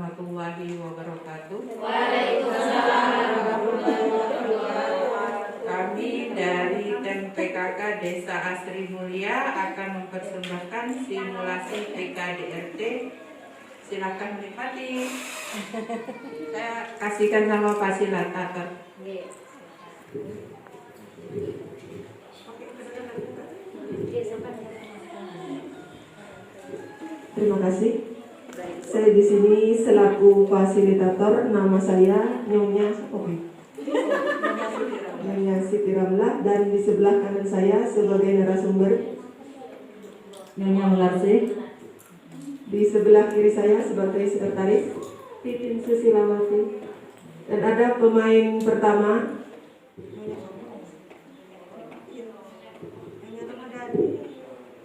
warahmatullahi wabarakatuh. Waalaikumsalam warahmatullahi wabarakatuh. Kami dari tim PKK Desa Asri Mulia akan mempersembahkan simulasi PKDRT. Silakan menikmati. Saya kasihkan sama fasilitator. Terima kasih. Saya di sini selaku fasilitator. Nama saya Nyonya Nyonya Siti Ramlah, dan di sebelah kanan saya sebagai narasumber Nyonya Mularsi. Di sebelah kiri saya sebagai sekretaris Titin Susilawati. Dan ada pemain pertama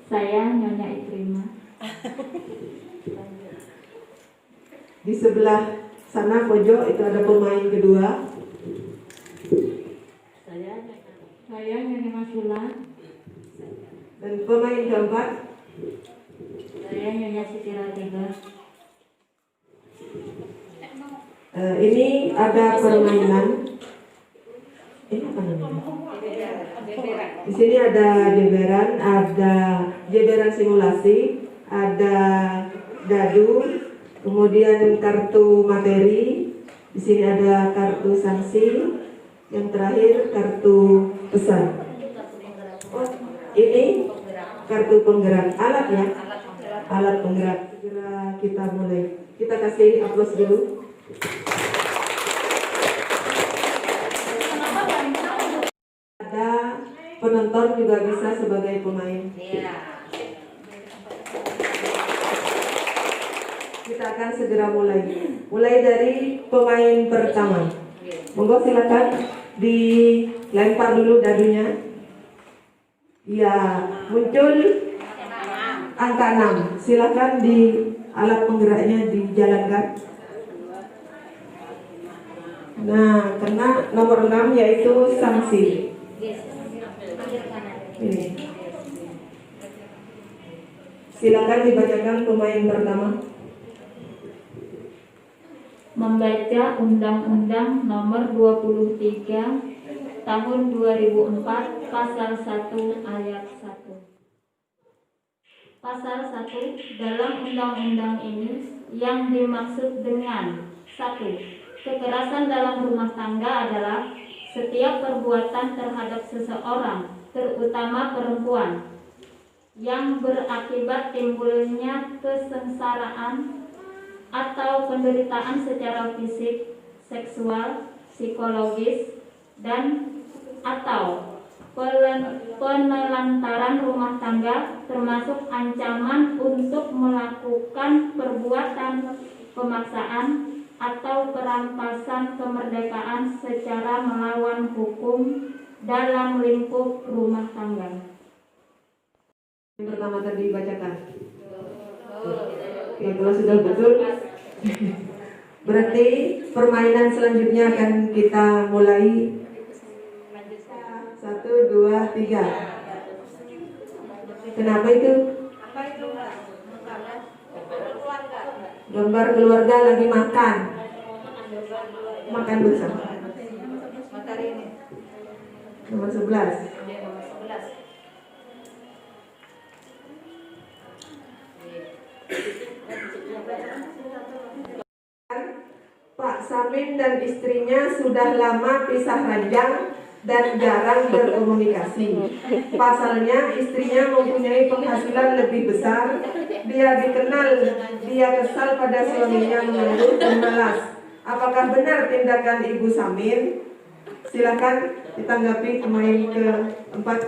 Saya Nyonya Ikrimah. Di sebelah sana pojok itu ada pemain kedua. Saya Nyonya Masula. Dan pemain keempat Saya Nyonya Siti Ratiba. ini ada permainan. Ini apa namanya? Di sini ada jeberan simulasi, ada dadu, kemudian kartu materi. Di sini ada kartu sanksi, yang terakhir kartu pesan. Oh, ini kartu penggerak alat ya, alat penggerak. Segera kita mulai. Kita kasih aplaus dulu. Ada penonton juga bisa sebagai pemain. Kita akan segera mulai. Mulai dari pemain pertama. Monggo silakan dilempar dulu dadunya. Ya, muncul angka 6. Silakan di alat penggeraknya dijalankan. Nah, kena nomor 6 yaitu sanksi. Ini. Silakan dibacakan pemain pertama. Membaca Undang-Undang Nomor 23 Tahun 2004 Pasal 1 Ayat 1. Pasal 1, dalam undang-undang ini yang dimaksud dengan 1. Kekerasan dalam rumah tangga adalah setiap perbuatan terhadap seseorang, terutama perempuan, yang berakibat timbulnya kesengsaraan atau penderitaan secara fisik, seksual, psikologis, dan atau penelantaran rumah tangga, termasuk ancaman untuk melakukan perbuatan pemaksaan atau perampasan kemerdekaan secara melawan hukum dalam lingkup rumah tangga. Yang pertama tadi bacakan. Oke, kalau sudah betul, berarti permainan selanjutnya akan kita mulai. 1, 2, 3. Kenapa itu? Gambar keluarga lagi makan. Makan bersama. Nomor 11. Pak Samin dan istrinya sudah lama pisah ranjang dan jarang berkomunikasi. Pasalnya istrinya mempunyai penghasilan lebih besar. Dia kesal pada suaminya menganggur dan malas. Apakah benar tindakan Ibu Samin? Silakan ditanggapi pemain keempat.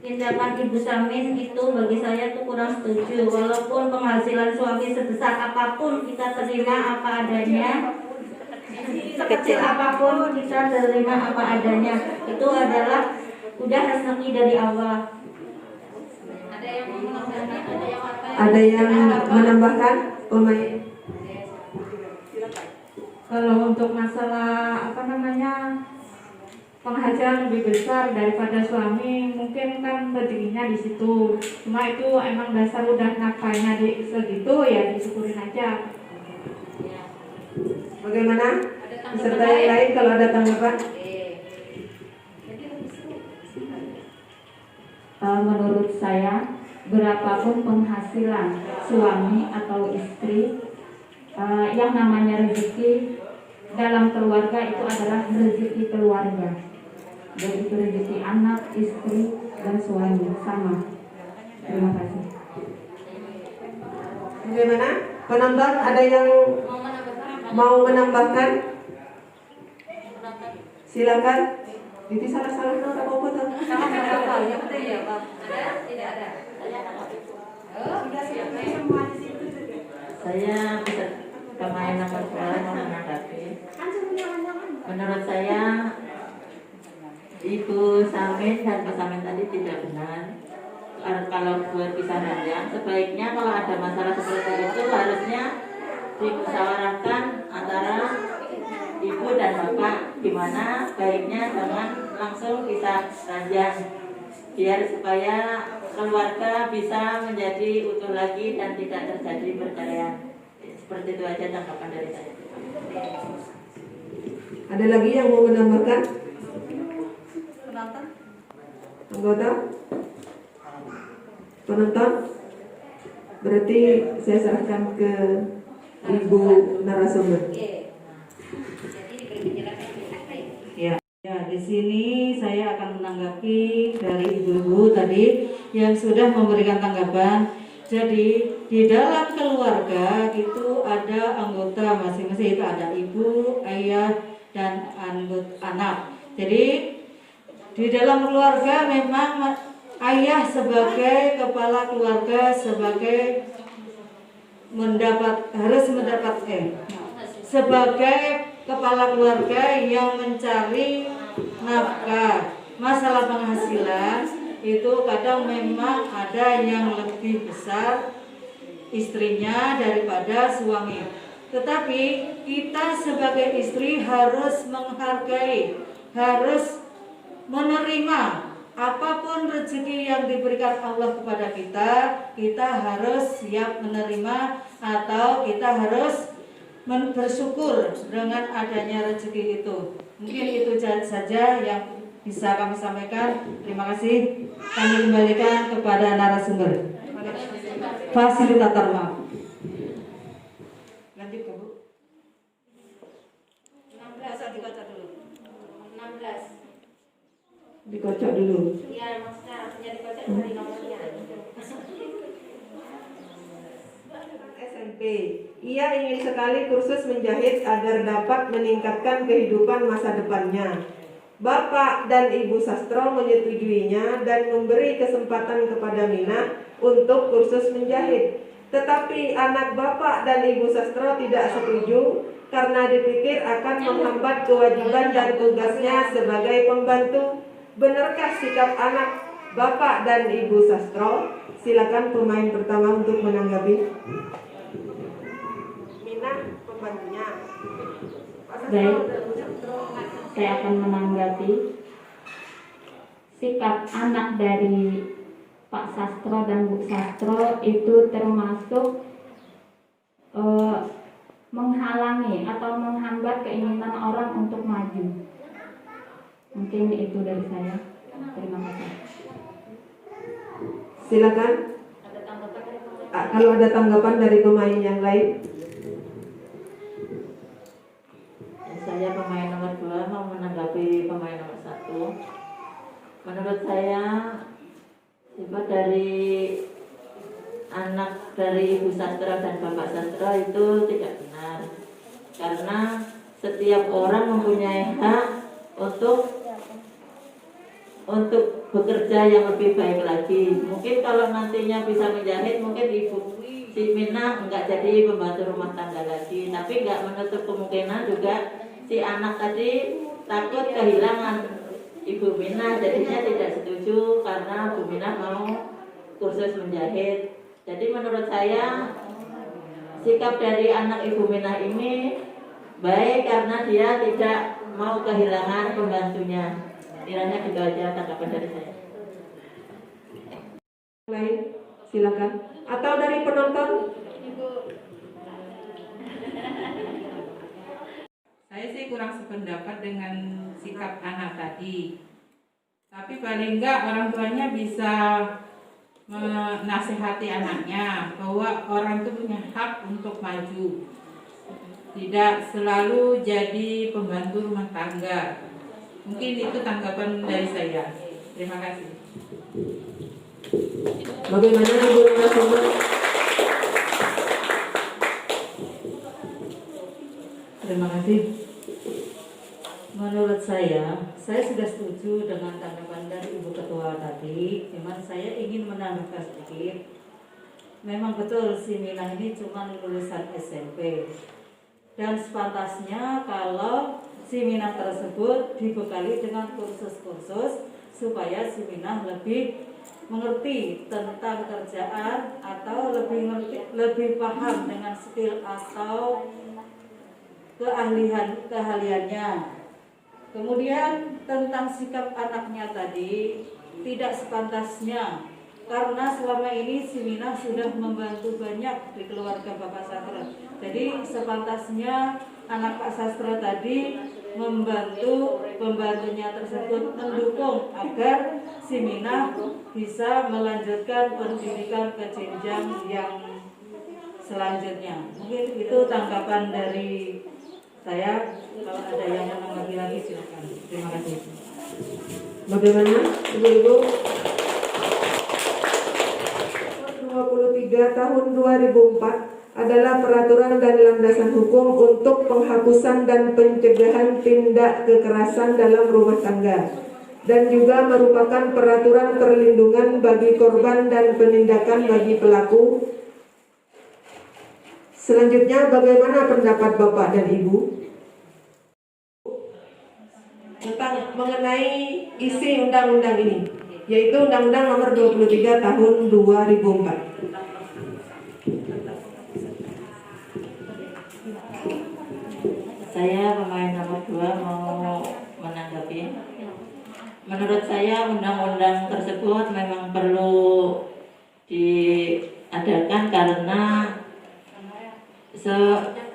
Tindakan Ibu Samin itu bagi saya tuh kurang setuju. Walaupun penghasilan suami sebesar apapun kita terima apa adanya, sekecil apapun kita terima apa adanya. Itu adalah udah rezeki dari Allah. Ada yang menambahkan pemain? Kalau untuk masalah penghasilan lebih besar daripada suami, mungkin kan rezekinya di situ. Cuma itu emang dasar udah nafkahnya di segitu, ya disyukurin aja. Bagaimana? Peserta yang lain kalau ada tanggapan? Menurut saya, berapapun penghasilan suami atau istri, yang namanya rezeki dalam keluarga itu adalah rezeki keluarga. Dan itu rezeki anak, istri, dan suami sama. Terima kasih. Bagaimana? Penonton ada yang mau menambahkan? Silakan. Jadi salah-salah nota apa tuh? Saya bisa pemain nomor 2 mau menanggapi. Menurut saya Ibu Samin dan Pak Samin tadi tidak benar. Kalau buat kisah ranjang, sebaiknya kalau ada masalah seperti itu harusnya dimusyawarahkan antara ibu dan bapak, gimana baiknya dengan langsung kisah ranjang, biar supaya keluarga bisa menjadi utuh lagi dan tidak terjadi perceraian. Seperti itu aja tanggapan dari saya. Ada lagi yang mau menambahkan? Anggota? Penonton? Berarti saya serahkan ke Ibu narasumber. Ya, di sini saya akan menanggapi dari ibu-ibu tadi yang sudah memberikan tanggapan. Jadi di dalam keluarga itu ada anggota masing-masing, itu ada ibu, ayah, dan anak. Jadi di dalam keluarga memang ayah sebagai kepala keluarga, sebagai sebagai kepala keluarga yang mencari nafkah. Masalah penghasilan itu kadang memang ada yang lebih besar istrinya daripada suami. Tetapi kita sebagai istri harus menghargai, harus menerima apapun rezeki yang diberikan Allah kepada kita. Kita harus siap menerima atau kita harus bersyukur dengan adanya rezeki itu. Mungkin itu saja yang bisa kami sampaikan. Terima kasih. Kami kembalikan kepada narasumber. Fasilitator, maaf. Lanjut ke Bu. 16 dibaca dulu. 16. Dikocok dulu. Iya, maksudnya artinya dikocok dari nomornya. SMP. Ia ingin sekali kursus menjahit agar dapat meningkatkan kehidupan masa depannya. Bapak dan Ibu Sastro menyetujuinya dan memberi kesempatan kepada Mina untuk kursus menjahit. Tetapi anak Bapak dan Ibu Sastro tidak setuju karena dipikir akan menghambat kewajiban dan tugasnya sebagai pembantu. Benarkah sikap anak Bapak dan Ibu Sastro? Silakan pemain pertama untuk menanggapi. Mina, pembantunya. Baik, saya akan menanggapi sikap anak dari Pak Sastro dan Bu Sastro itu termasuk menghalangi atau menghambat keinginan orang untuk maju. Mungkin itu dari saya. Terima kasih. Silakan. Kalau ada tanggapan dari pemain yang lain. Saya pemain nomor 2 mau menanggapi pemain nomor 1. Menurut saya sifat dari anak dari Ibu Sastro dan Bapak Sastro itu tidak benar, karena setiap orang mempunyai hak untuk bekerja yang lebih baik lagi. Mungkin kalau nantinya bisa menjahit, mungkin Ibu si Mina enggak jadi pembantu rumah tangga lagi, tapi enggak menutup kemungkinan juga si anak tadi takut kehilangan Ibu Mina, jadinya tidak setuju karena Bu Mina mau kursus menjahit. Jadi menurut saya sikap dari anak Ibu Mina ini baik karena dia tidak mau kehilangan pembantunya. Kiranya gitu aja tanggapan dari saya. Lain, silakan. Atau dari penonton? Saya sih kurang sependapat dengan sikap anak tadi. Tapi paling enggak orang tuanya bisa menasehati anaknya bahwa orang itu punya hak untuk maju. Tidak selalu jadi pembantu rumah tangga. Mungkin itu tanggapan dari saya. Terima kasih. Bagaimana Ibu Narasumber? Terima kasih. Menurut saya sudah setuju dengan tanggapan dari Ibu Ketua tadi. Memang saya ingin menambahkan sedikit. Memang betul si Mina ini cuma lulusan SMP. Dan sepantasnya kalau si Mina tersebut dibekali dengan kursus-kursus supaya si Mina lebih mengerti tentang kerjaan atau lebih paham dengan skill atau keahliannya. Kemudian tentang sikap anaknya tadi tidak sepantasnya karena selama ini si Mina sudah membantu banyak di keluarga Bapak Sastra. Jadi sepantasnya anak Pak Sastra tadi membantu pembantunya tersebut mendukung agar si Mina bisa melanjutkan pendidikan ke jenjang yang selanjutnya. Mungkin itu tanggapan dari saya. Kalau ada yang menanggapi lagi silakan. Terima kasih. Bagaimana Ibu-Ibu? 23 tahun 2004 adalah peraturan dan landasan hukum untuk penghapusan dan pencegahan tindak kekerasan dalam rumah tangga dan juga merupakan peraturan perlindungan bagi korban dan penindakan bagi pelaku. Selanjutnya, bagaimana pendapat Bapak dan Ibu tentang mengenai isi undang-undang ini, yaitu Undang-Undang Nomor 23 Tahun 2004? Saya pemain nomor 2 mau menanggapi. Menurut saya undang-undang tersebut memang perlu diadakan karena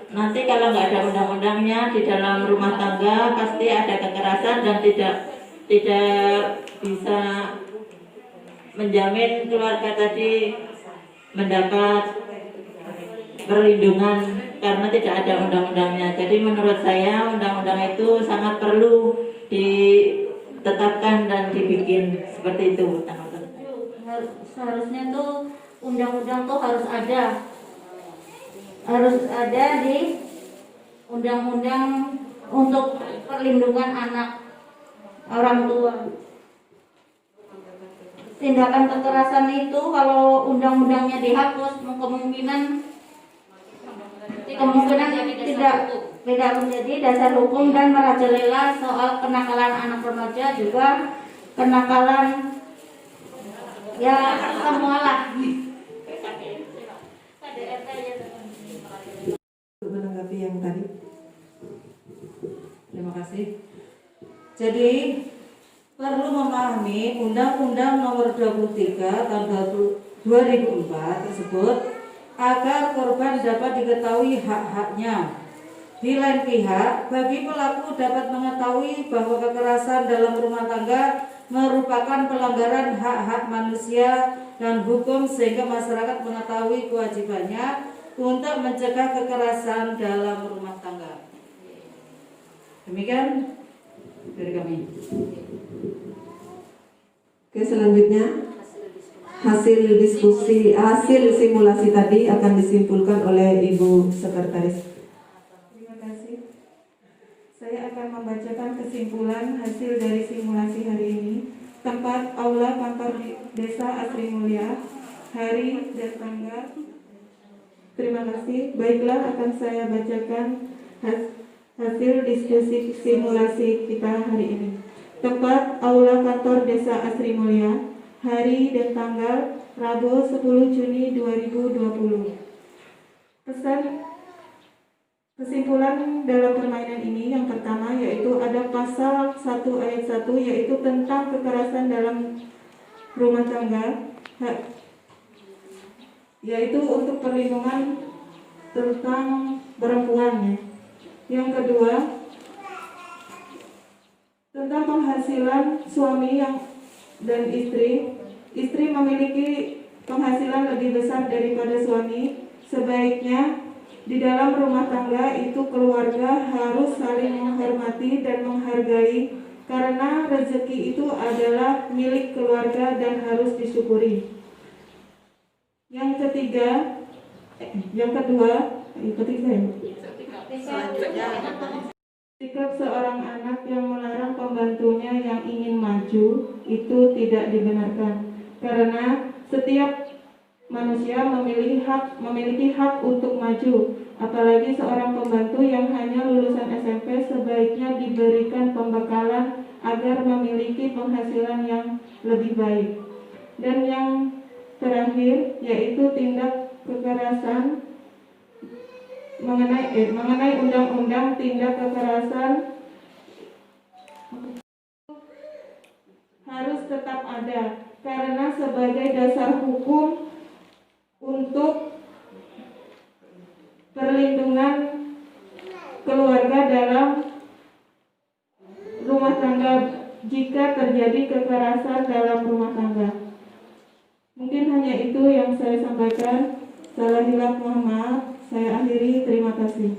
nanti kalau nggak ada undang-undangnya di dalam rumah tangga pasti ada kekerasan dan tidak bisa menjamin keluarga tadi mendapat perlindungan karena tidak ada undang-undangnya. Jadi menurut saya undang-undang itu sangat perlu ditetapkan dan dibikin seperti itu. Seharusnya tuh undang-undang tuh harus ada di undang-undang untuk perlindungan anak orang tua. Tindakan kekerasan itu kalau undang-undangnya dihapus kemungkinan tidak menjadi dasar hukum dan merajalela soal kenakalan anak remaja juga kenakalan ya semualah. Menanggapi yang tadi. Terima kasih. Jadi perlu memahami Undang-Undang Nomor 23 Tahun 2004 tersebut agar korban dapat diketahui hak-haknya. Di lain pihak, bagi pelaku dapat mengetahui bahwa kekerasan dalam rumah tangga merupakan pelanggaran hak-hak manusia dan hukum sehingga masyarakat mengetahui kewajibannya untuk mencegah kekerasan dalam rumah tangga. Demikian dari kami. Oke, selanjutnya hasil simulasi tadi akan disimpulkan oleh Ibu Sekretaris. Terima kasih. Saya akan membacakan kesimpulan hasil dari simulasi hari ini. Tempat aula kantor Desa Asri Mulia, hari dan tanggal. Terima kasih. Baiklah, akan saya bacakan hasil diskusi simulasi kita hari ini. Tempat aula kantor Desa Asri Mulia, hari dan tanggal Rabu 10 Juni 2020. Kesimpulan dalam permainan ini yang pertama yaitu ada pasal 1 ayat 1 yaitu tentang kekerasan dalam rumah tangga, yaitu untuk perlindungan tentang perempuan. Yang kedua, tentang penghasilan suami dan istri. Istri memiliki penghasilan lebih besar daripada suami. Sebaiknya di dalam rumah tangga itu keluarga harus saling menghormati dan menghargai karena rezeki itu adalah milik keluarga dan harus disyukuri. Yang ketiga, sikap seorang anak yang melarang pembantunya yang ingin maju itu tidak dibenarkan karena setiap manusia memiliki hak untuk maju, apalagi seorang pembantu yang hanya lulusan SMP sebaiknya diberikan pembekalan agar memiliki penghasilan yang lebih baik. Dan yang terakhir yaitu tindak kekerasan mengenai undang-undang tindak kekerasan harus tetap ada karena sebagai dasar hukum untuk perlindungan keluarga dalam rumah tangga jika terjadi kekerasan dalam rumah tangga. Mungkin hanya itu yang saya sampaikan. Salah hilaf mohon maaf. Saya akhiri. Terima kasih.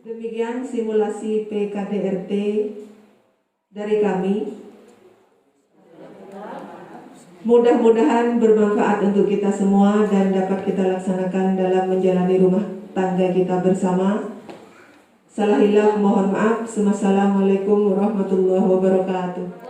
Demikian simulasi PKDRT dari kami. Mudah-mudahan bermanfaat untuk kita semua dan dapat kita laksanakan dalam menjalani rumah tangga kita bersama. Salah hilaf mohon maaf. Wassalamualaikum warahmatullahi wabarakatuh.